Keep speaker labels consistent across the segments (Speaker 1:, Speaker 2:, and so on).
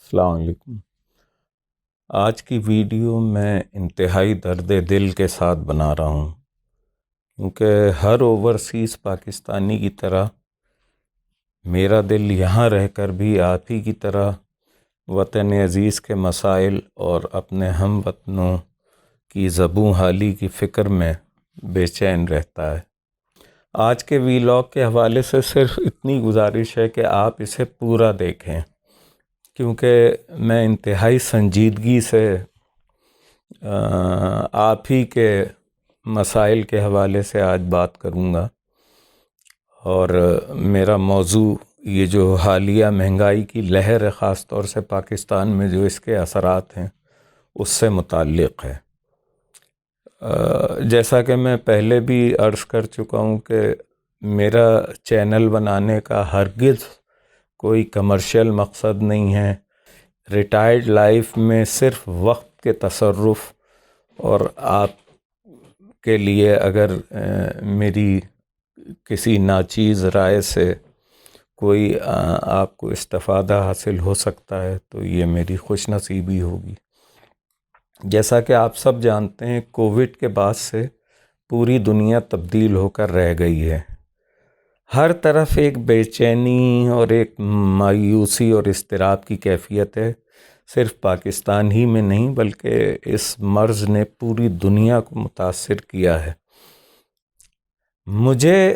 Speaker 1: السلام علیکم۔ آج کی ویڈیو میں انتہائی درد دل کے ساتھ بنا رہا ہوں، کیونکہ ہر اوورسیز پاکستانی کی طرح میرا دل یہاں رہ کر بھی آپ ہی کی طرح وطن عزیز کے مسائل اور اپنے ہم وطنوں کی زبوں حالی کی فکر میں بے چین رہتا ہے۔ آج کے ویلاگ کے حوالے سے صرف اتنی گزارش ہے کہ آپ اسے پورا دیکھیں، کیونکہ میں انتہائی سنجیدگی سے آپ ہی کے مسائل کے حوالے سے آج بات کروں گا، اور میرا موضوع یہ جو حالیہ مہنگائی کی لہر ہے، خاص طور سے پاکستان میں جو اس کے اثرات ہیں، اس سے متعلق ہے۔ جیسا کہ میں پہلے بھی عرض کر چکا ہوں کہ میرا چینل بنانے کا ہرگز کوئی کمرشل مقصد نہیں ہے۔ ریٹائرڈ لائف میں صرف وقت کے تصرف اور آپ کے لیے اگر میری کسی ناچیز رائے سے کوئی آپ کو استفادہ حاصل ہو سکتا ہے تو یہ میری خوش نصیبی ہوگی۔ جیسا کہ آپ سب جانتے ہیں، کووڈ کے بعد سے پوری دنیا تبدیل ہو کر رہ گئی ہے۔ ہر طرف ایک بے چینی اور ایک مایوسی اور اضطراب کی کیفیت ہے، صرف پاکستان ہی میں نہیں بلکہ اس مرض نے پوری دنیا کو متاثر کیا ہے۔ مجھے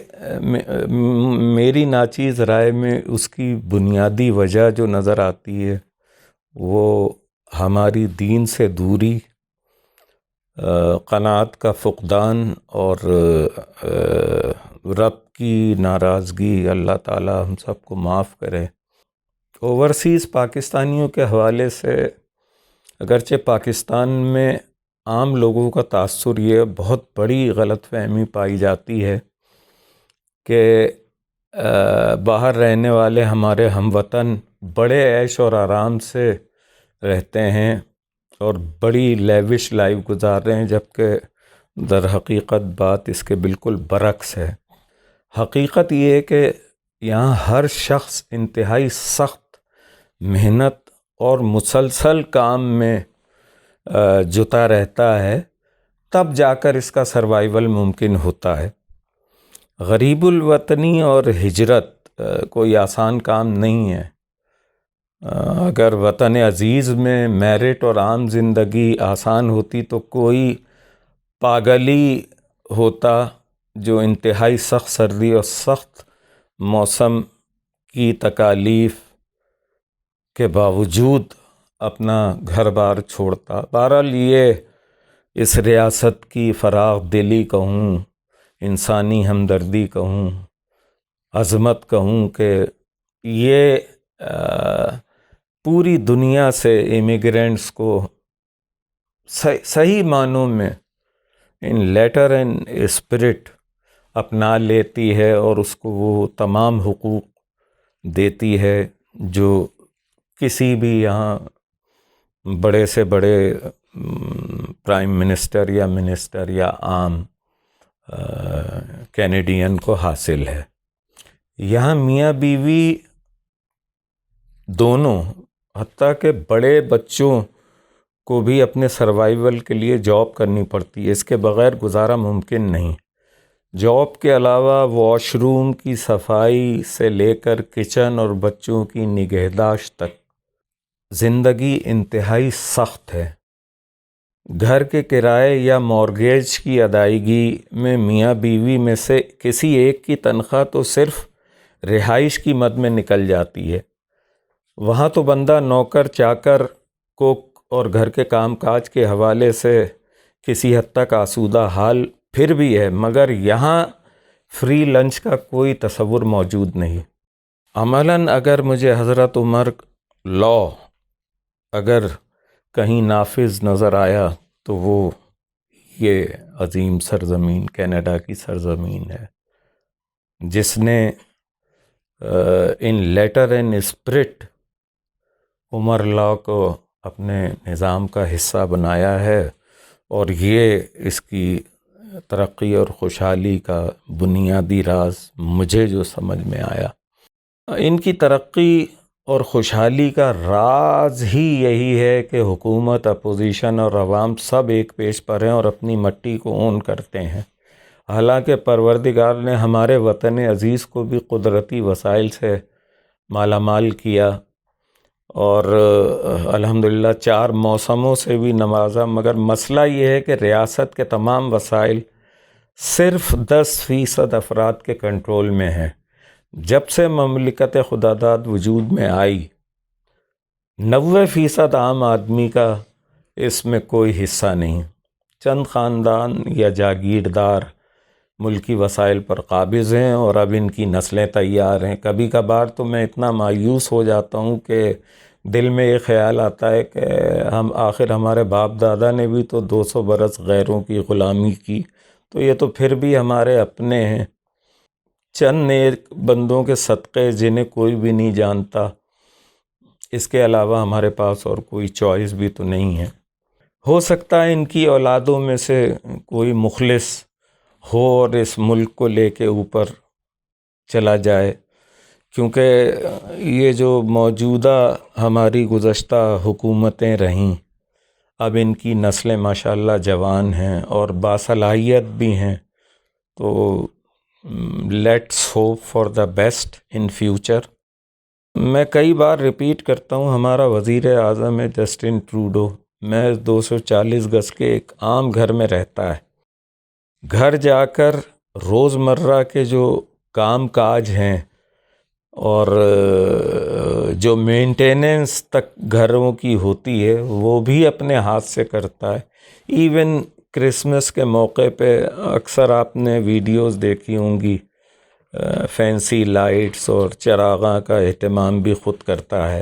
Speaker 1: میری ناچیز رائے میں اس کی بنیادی وجہ جو نظر آتی ہے وہ ہماری دین سے دوری، قناعت کا فقدان اور رب کی ناراضگی۔ اللہ تعالی ہم سب کو معاف کرے۔ اوورسیز پاکستانیوں کے حوالے سے اگرچہ پاکستان میں عام لوگوں کا تاثر یہ بہت بڑی غلط فہمی پائی جاتی ہے کہ باہر رہنے والے ہمارے ہم وطن بڑے عیش اور آرام سے رہتے ہیں اور بڑی لیوش لائف گزار رہے ہیں، جبکہ در حقیقت بات اس کے بالکل برعکس ہے۔ حقیقت یہ ہے کہ یہاں ہر شخص انتہائی سخت محنت اور مسلسل کام میں جتا رہتا ہے، تب جا کر اس کا سروائیول ممکن ہوتا ہے۔ غریب الوطنی اور ہجرت کوئی آسان کام نہیں ہے۔ اگر وطن عزیز میں میرٹ اور عام زندگی آسان ہوتی تو کوئی پاگلی ہوتا جو انتہائی سخت سردی اور سخت موسم کی تکالیف کے باوجود اپنا گھر بار چھوڑتا۔ بہرحال یہ اس ریاست کی فراخ دلی کہوں، انسانی ہمدردی کہوں، عظمت کہوں کہ یہ پوری دنیا سے امیگرینٹس کو صحیح معنوں میں ان لیٹر اینڈ اسپرٹ اپنا لیتی ہے اور اس کو وہ تمام حقوق دیتی ہے جو کسی بھی یہاں بڑے سے بڑے پرائم منسٹر یا منسٹر یا عام کینیڈین کو حاصل ہے۔ یہاں میاں بیوی دونوں، حتیٰ کہ بڑے بچوں کو بھی اپنے سروائیول کے لیے جاب کرنی پڑتی ہے، اس کے بغیر گزارا ممکن نہیں۔ جاب کے علاوہ واش روم کی صفائی سے لے کر کچن اور بچوں کی نگہداشت تک زندگی انتہائی سخت ہے۔ گھر کے کرائے یا مورگیج کی ادائیگی میں میاں بیوی میں سے کسی ایک کی تنخواہ تو صرف رہائش کی مد میں نکل جاتی ہے۔ وہاں تو بندہ نوکر چاکر کوک اور گھر کے کام کاج کے حوالے سے کسی حد تک آسودہ حال پھر بھی ہے، مگر یہاں فری لنچ کا کوئی تصور موجود نہیں۔ عملاً اگر مجھے حضرت عمر لا اگر کہیں نافذ نظر آیا تو وہ یہ عظیم سرزمین کینیڈا کی سرزمین ہے، جس نے ان لیٹر اینڈ اسپرٹ عمر لا کو اپنے نظام کا حصہ بنایا ہے، اور یہ اس کی ترقی اور خوشحالی کا بنیادی راز مجھے جو سمجھ میں آیا، ان کی ترقی اور خوشحالی کا راز ہی یہی ہے کہ حکومت، اپوزیشن اور عوام سب ایک پیج پر ہیں اور اپنی مٹی کو اون کرتے ہیں۔ حالانکہ پروردگار نے ہمارے وطن عزیز کو بھی قدرتی وسائل سے مالا مال کیا اور الحمدللہ 4 موسموں سے بھی نوازا، مگر مسئلہ یہ ہے کہ ریاست کے تمام وسائل صرف 10% افراد کے کنٹرول میں ہیں۔ جب سے مملکت خداداد وجود میں آئی، 90% عام آدمی کا اس میں کوئی حصہ نہیں۔ چند خاندان یا جاگیردار ملکی وسائل پر قابض ہیں اور اب ان کی نسلیں تیار ہیں۔ کبھی کبھار تو میں اتنا مایوس ہو جاتا ہوں کہ دل میں یہ خیال آتا ہے کہ آخر ہمارے باپ دادا نے بھی تو 200 برس غیروں کی غلامی کی، تو یہ تو پھر بھی ہمارے اپنے ہیں، چند نیک بندوں کے صدقے جنہیں کوئی بھی نہیں جانتا۔ اس کے علاوہ ہمارے پاس اور کوئی چوائس بھی تو نہیں ہے۔ ہو سکتا ہے ان کی اولادوں میں سے کوئی مخلص ہو اور اس ملک کو لے کے اوپر چلا جائے، کیونکہ یہ جو موجودہ ہماری گزشتہ حکومتیں رہیں، اب ان کی نسلیں ماشاءاللہ جوان ہیں اور باصلاحیت بھی ہیں، تو let's hope for the best in future. میں کئی بار ریپیٹ کرتا ہوں، ہمارا وزیر اعظم ہے جسٹن ٹروڈو، میں 240 گز کے ایک عام گھر میں رہتا ہے۔ گھر جا کر روزمرہ کے جو کام کاج ہیں اور جو مینٹیننس تک گھروں کی ہوتی ہے وہ بھی اپنے ہاتھ سے کرتا ہے۔ ایون کرسمس کے موقع پہ اکثر آپ نے ویڈیوز دیکھی ہوں گی، فینسی لائٹس اور چراغاں کا اہتمام بھی خود کرتا ہے۔